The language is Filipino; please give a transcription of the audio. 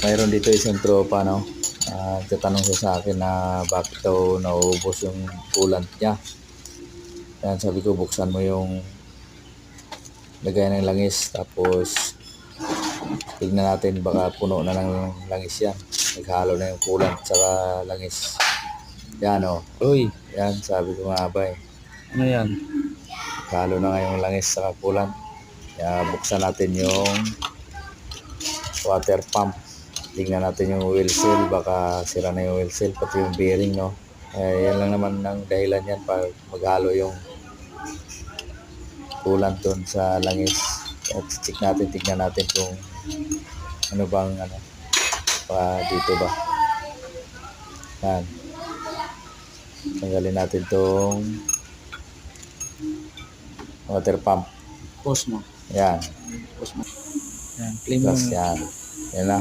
mayroon dito isang tropa, no? Tatanong siya sa akin na bakit daw nauubos yung coolant niya. Yan, sabi ko buksan mo yung lagay ng langis, tapos tignan natin baka puno na ng langis yan. Naghalo na yung coolant saka langis. Yan o. Uy, Yan, sabi ko nga ba eh. ano yan? Naghalo na nga yung langis saka coolant. Kaya buksan natin yung water pump. Tignan natin yung oil seal, baka sira na yung oil seal, pati yung bearing, no? Yan lang naman ang dahilan yan para maghalo yung coolant doon sa langis. At check natin, tignan natin kung ano bang baka dito ba. Yan. Tanggalin natin tong water pump. Post mo. Yan. Post mo. Yan, clean mo. Plus yan. Yan na.